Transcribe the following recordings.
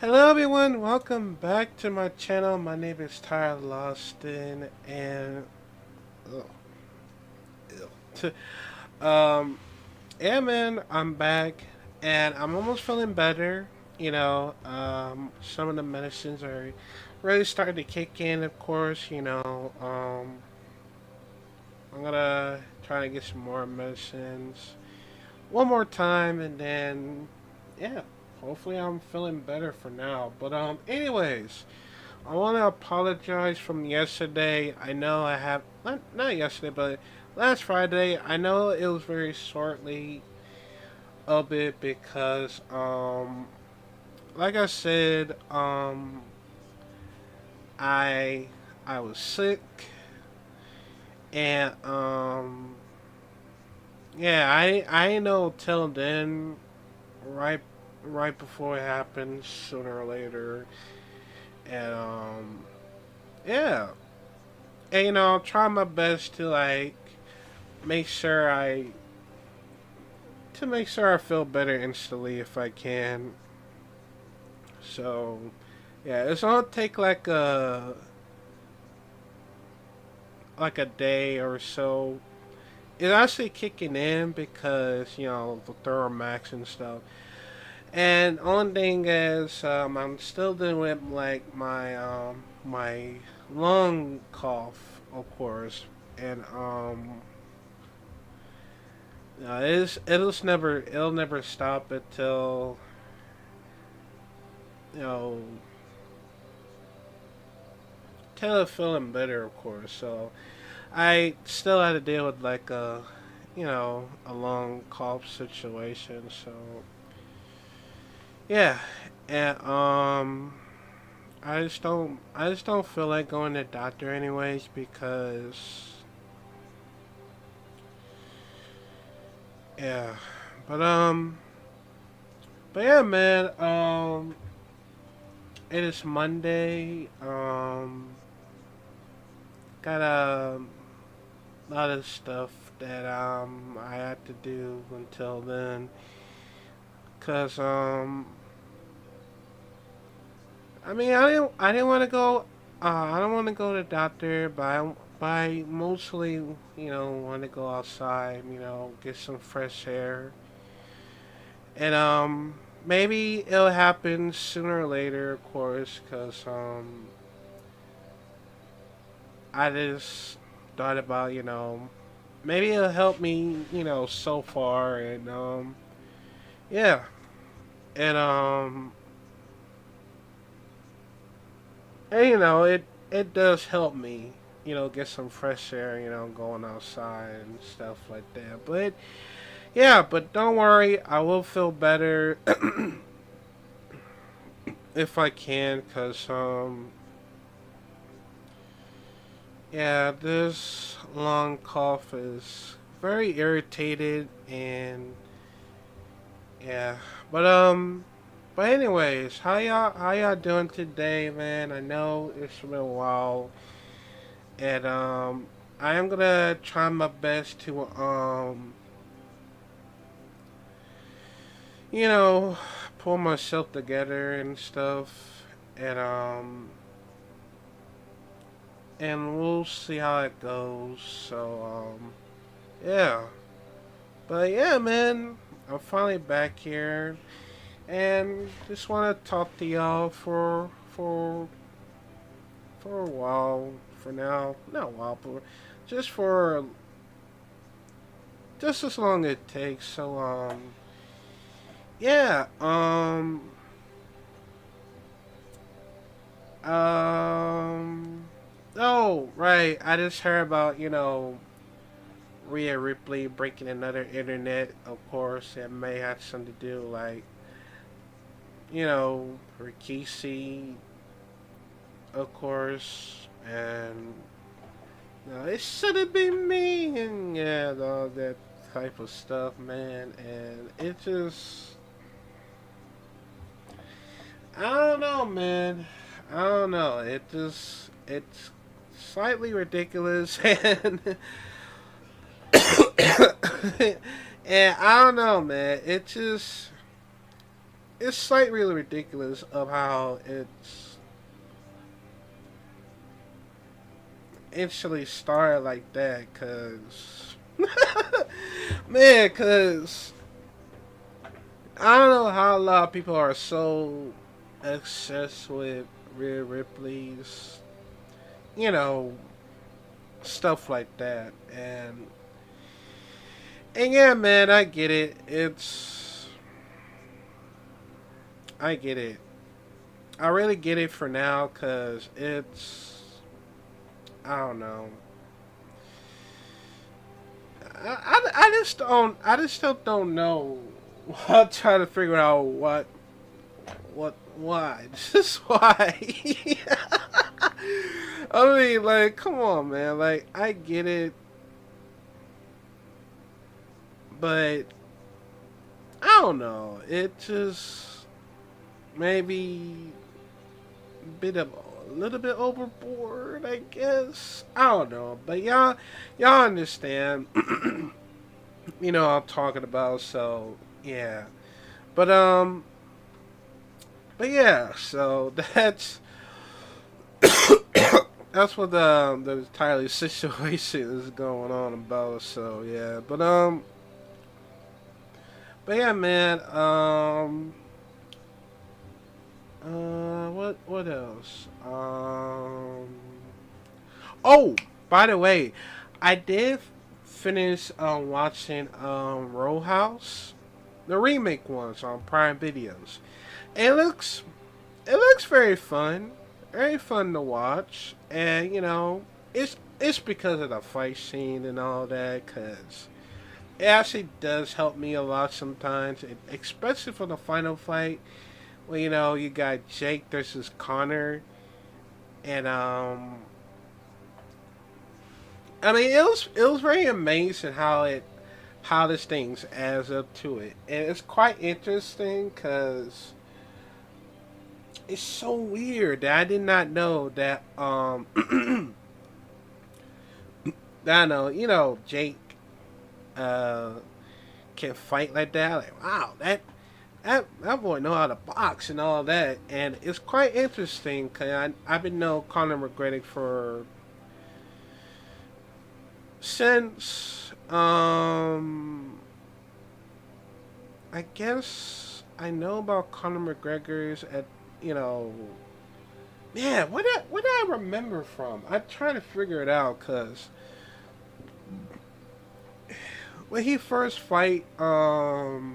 Hello everyone, welcome back to my channel. My name is Tyler Loston and oh, ew. um yeah man, I'm back and I'm almost feeling better. Some of the medicines are really starting to kick in, of course, I'm gonna try to get some more medicines one more time and then yeah, hopefully I'm feeling better for now. But anyways, I want to apologize from yesterday. I know I have not yesterday, but last Friday. I know it was very shortly a bit because like I said, I I was sick and yeah, I didn't know till then right right before it happened sooner or later and yeah, and I'll try my best to like make sure I make sure I feel better instantly if I can. So yeah, it's gonna take like a day or so. It's actually kicking in because the Thoromax and stuff. And only thing is, I'm still dealing with like my lung cough, of course, and it'll never stop until you know Taylor feeling better, of course. So I still had to deal with like a long cough situation. So yeah, and I just don't feel like going to the doctor anyways because yeah, but but yeah, man. It is Monday. Got a lot of stuff that I had to do until then, cause I didn't want to go. I don't want to go to the doctor, but I mostly want to go outside. Get some fresh air, and maybe it'll happen sooner or later, of course, cause I just thought about maybe it'll help me so far, and yeah, and and it does help me get some fresh air, going outside and stuff like that. But yeah, but don't worry, I will feel better if I can, cause yeah, this long cough is very irritated, and yeah, but but anyways, how y'all doing today, man? I know it's been a while, and I am gonna try my best to you know pull myself together and stuff, and and we'll see how it goes. So yeah, but yeah, man, I'm finally back here, and just want to talk to y'all for a while. For now, not a while, but just for just as long as it takes. So yeah, um, oh right, I just heard about Rhea Ripley breaking another internet. Of course, it may have something to do like Rikishi, of course, and it should have been me, and yeah, all that type of stuff, man. And it just, I don't know, man. I don't know. It's slightly ridiculous, and and I don't know, man. It just, it's slightly ridiculous of how it's instantly started like that. Cause man, cause I don't know how a lot of people are so obsessed with Rhea Ripley's, you know, stuff like that, and yeah, man, I get it. I get it. I really get it for now, cause I don't know. I just don't. I just still don't know. I'm trying to figure out why. Just why. I mean, like, come on, man. Like, I get it, but I don't know. It just maybe a little bit overboard, I guess. I don't know, but y'all understand. You know what I'm talking about. So yeah, but but yeah. So that's what the entirely situation is going on about. So yeah, but yeah, man. What else? Oh, by the way, I did finish watching Row House, the remake ones on Prime Videos. It looks it looks very fun to watch, and you know it's because of the fight scene and all that. Cause it actually does help me a lot sometimes, especially for the final fight. Well, you know, you got Jake versus Connor, and I mean, it was very amazing how this thing adds up to it, and it's quite interesting because it's so weird that I did not know that that I know Jake uh can fight like that. Like, wow, that boy know how to box and all that, and it's quite interesting because I've been know Conor McGregor for since I guess I know about Conor McGregor's at you know man what did I remember from? I'm trying to figure it out because when he first fight crap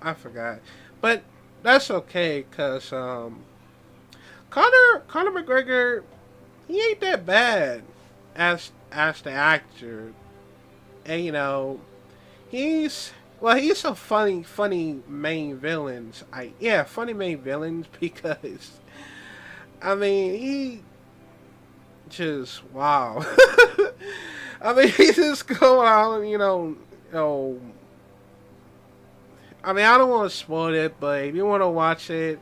I forgot, but that's okay because Conor McGregor he ain't that bad as the actor, and you know he's a funny main villains. Funny main villains because I mean he just wow. I mean he just go out you know. I mean I don't want to spoil it, but if you want to watch it,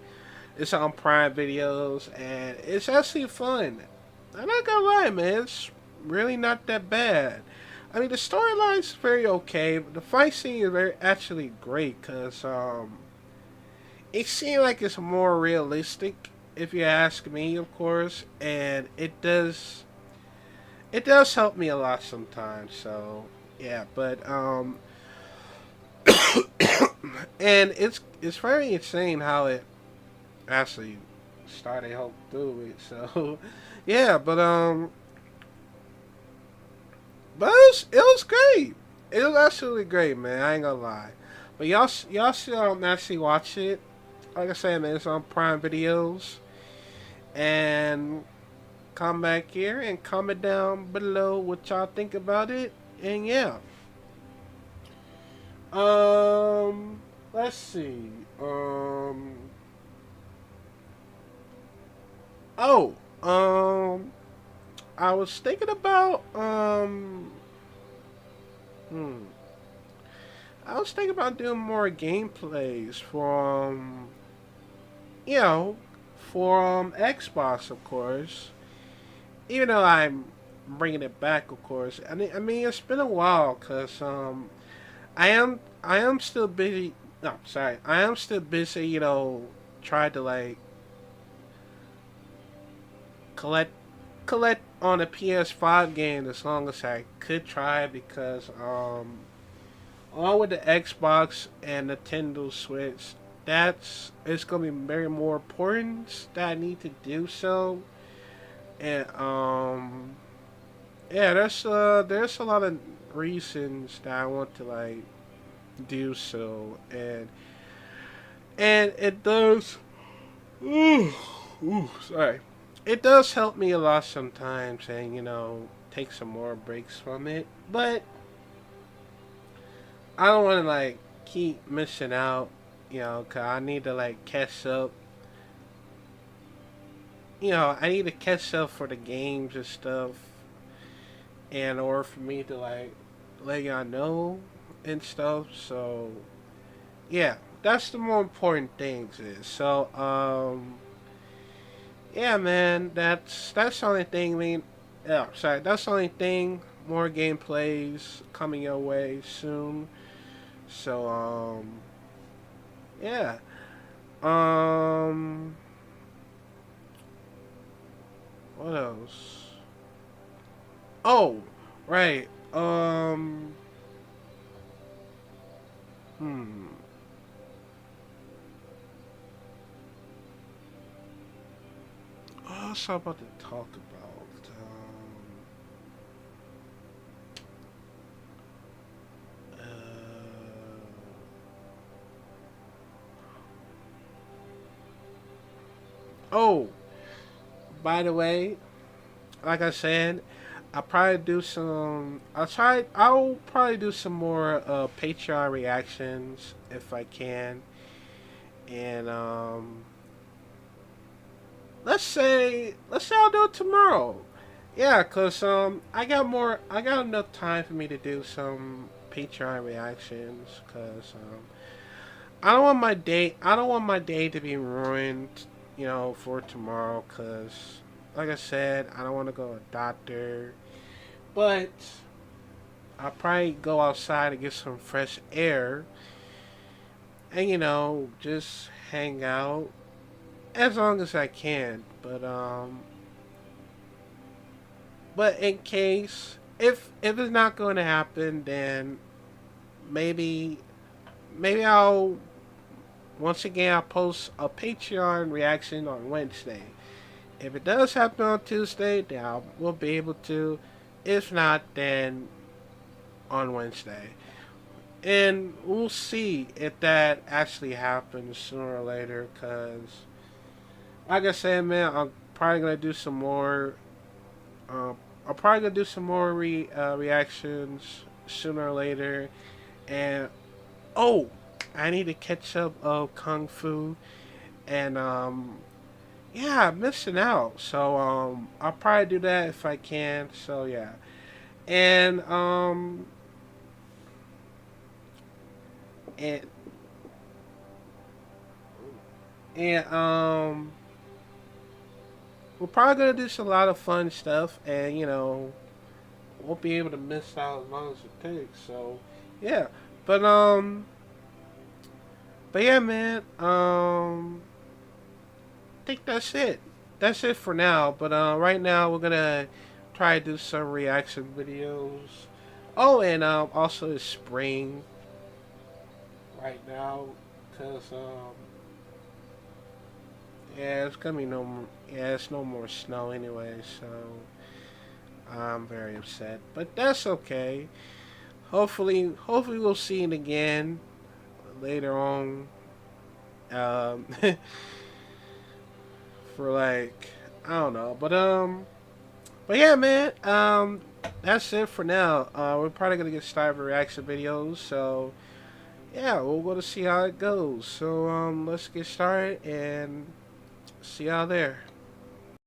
it's on Prime Videos and it's actually fun. I'm not gonna lie, man. It's really not that bad. I mean, the storyline's very okay, but the fight scene is very actually great because it seems like it's more realistic, if you ask me, of course, and it does help me a lot sometimes. So yeah, but and it's very insane how it actually started help through it. So yeah, but it was great. It was absolutely great, man. I ain't gonna lie. But y'all should actually watch it. Like I said, man, it's on Prime Videos. And come back here and comment down below what y'all think about it. And yeah. Let's see. Oh. I was thinking about hmm. I was thinking about doing more gameplays for you know, for Xbox, of course. Even though I'm bringing it back, of course. I mean it's been a while, cause I am still No, sorry. I am still busy, trying to like collect on a PS5 game as long as I could try because along with the Xbox and Nintendo Switch, that's it's gonna be very more important that I need to do so. And yeah, there's a lot of reasons that I want to like do so, and it does. Ooh, sorry. It does help me a lot sometimes, and take some more breaks from it. But I don't want to like keep missing out, 'cause I need to like catch up. I need to catch up for the games and stuff, and or for me to like let y'all know and stuff. So yeah, that's the more important things is. So yeah, man, that's the only thing. Yeah, sorry, that's the only thing. More gameplays coming your way soon. So yeah. Um, what else? Oh, right. Hmm. What else I'm about to talk about? Oh, by the way, like I said, I'll probably do some. I'll probably do some more Patreon reactions if I can, and let's say I'll do it tomorrow. Yeah, cause I got enough time for me to do some Patreon reactions. Cause I don't want my day to be ruined, for tomorrow. Cause like I said, I don't want to go to a doctor, but I'll probably go outside to get some fresh air, and just hang out as long as I can. But in case if it's not going to happen, then maybe I'll once again I'll post a Patreon reaction on Wednesday. If it does happen on Tuesday, then I will be able to. If not, then on Wednesday. And we'll see if that actually happens sooner or later. Cause, like I said, man, I'm probably gonna do some more. I'm probably gonna do some more reactions sooner or later. And oh, I need to catch up of Kung Fu. And yeah, I'm missing out. So I'll probably do that if I can. So yeah, and and and we're probably gonna do some a lot of fun stuff, and won't be able to miss out as long as it takes. So yeah, but yeah, man. I think that's it. That's it for now. But right now we're gonna try to do some reaction videos. Oh, and also it's spring right now, cause yeah, it's gonna be yeah, it's no more snow anyway. So I'm very upset, but that's okay. Hopefully we'll see it again later on. Um, for like I don't know, but yeah, man. That's it for now. We're probably gonna get started with reaction videos, so yeah, we'll go to see how it goes. So let's get started and see y'all there.